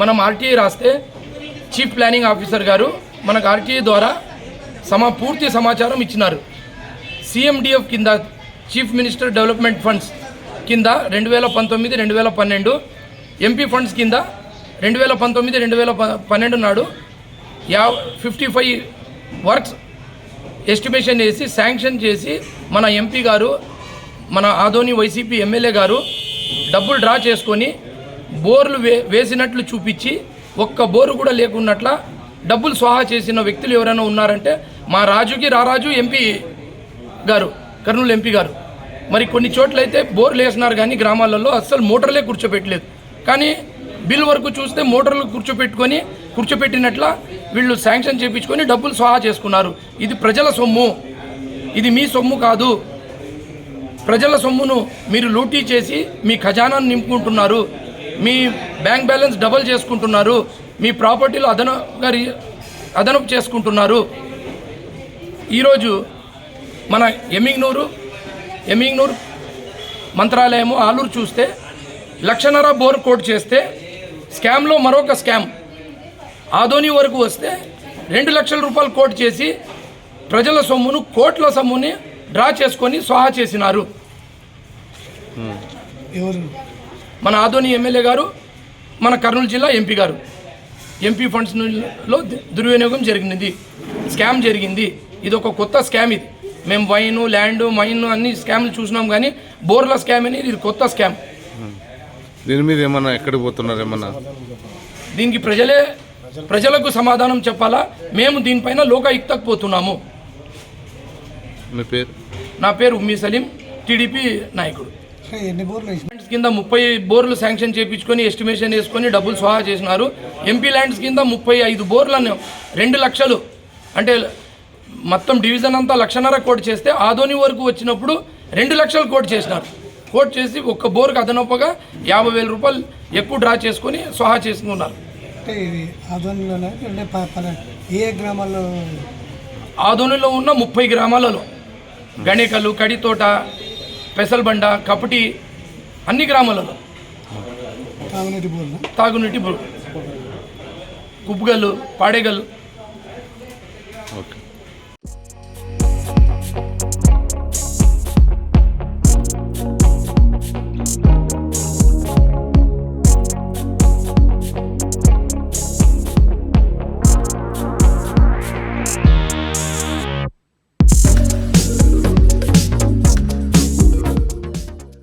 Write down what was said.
మనం ఆర్టీఐ రాస్తే chief planning officer గారు మనకు ఆర్టీఐ ద్వారా పూర్తి సమాచారం ఇచ్చినారు. సిఎండిఎఫ్ కింద చీఫ్ మినిస్టర్ డెవలప్మెంట్ ఫండ్స్ కింద 2019-2012, ఎంపీ ఫండ్స్ కింద 2019-2012 నాడు 55 వర్క్స్ ఎస్టిమేషన్ చేసి శాంక్షన్ చేసి మన ఎంపీ గారు, మన ఆదోని వైసీపీ ఎమ్మెల్యే గారు డబ్బులు డ్రా చేసుకొని బోర్లు వేసినట్లు చూపించి ఒక్క బోరు కూడా లేకున్నట్ల డబ్బులు స్వాహా చేసిన వ్యక్తులు ఎవరైనా ఉన్నారంటే మా రారాజు ఎంపీ గారు, కర్నూలు ఎంపీ గారు. మరి కొన్ని చోట్లయితే బోర్లు వేసినారు కానీ గ్రామాలలో అస్సలు మోటార్లే కూర్చోపెట్టలేదు. కానీ బిల్ వరకు చూస్తే మోటార్లు కూర్చోపెట్టినట్ల వీళ్ళు శాంక్షన్ చేయించుకొని డబ్బులు స్వాహా చేసుకున్నారు. ఇది ప్రజల సొమ్ము, ఇది మీ సొమ్ము కాదు. ప్రజల సొమ్మును మీరు లూటీ చేసి మీ ఖజానాను నింపుకుంటున్నారు, మీ బ్యాంక్ బ్యాలెన్స్ డబల్ చేసుకుంటున్నారు, మీ ప్రాపర్టీలు అదనపు చేసుకుంటున్నారు. ఈరోజు మన ఎమ్మింగ్నూరు మంత్రాలయము ఆలూరు చూస్తే 1.5 లక్ష బోర్ కోట్ చేస్తే స్కామ్లో మరొక స్కామ్. ఆదోని వరకు వస్తే 2 లక్షల రూపాయలు కోట్ చేసి ప్రజల సొమ్మును, కోట్ల సొమ్ముని డ్రా చేసుకొని స్వాహా చేసినారు. మన ఆదోని ఎమ్మెల్యే గారు, మన కర్నూలు జిల్లా ఎంపీ గారు. ఎంపీ ఫండ్స్లో దుర్వినియోగం జరిగింది, స్కామ్ జరిగింది. ఇది ఒక కొత్త స్కామ్. ఇది మేము వైను, ల్యాండ్, మైన్ అన్ని స్కామ్లు చూసినాం కానీ బోర్ల స్కామ్ అనేది ఇది కొత్త స్కామ్. దీని మీద ఏమన్నా ఎక్కడికి పోతున్నారు? ఏమన్నా దీనికి ప్రజలకు సమాధానం చెప్పాలా? మేము దీనిపైన లోకాయుక్తకు పోతున్నాము. మీ పేరు? నా పేరు ఉమ్మీ సలీం, టీడీపీ నాయకుడు. కింద 30 బోర్లు శాంక్షన్ చేయించుకొని ఎస్టిమేషన్ వేసుకొని డబ్బులు స్వాహా చేసినారు. ఎంపీ ల్యాండ్స్ కింద 35 బోర్లను 2 లక్షలు అంటే మొత్తం డివిజన్ అంతా 1.5 లక్ష కోట్ చేస్తే ఆదోని వరకు వచ్చినప్పుడు 2 లక్షలు కోట్ చేసినారు. కోట్ చేసి ఒక్క బోర్కు అదనపుగా 50,000 రూపాయలు ఎక్కువ డ్రా చేసుకొని స్వాహా చేసుకున్నారు. ఆదోనిలో ఉన్న 30 గ్రామాలలో గణేకలు, కడితోట, పెసల్బండ, కపటి అన్ని గ్రామాలలో తాగునీటి బోర్లు, కుప్పగల్లు, పాడేగల్లు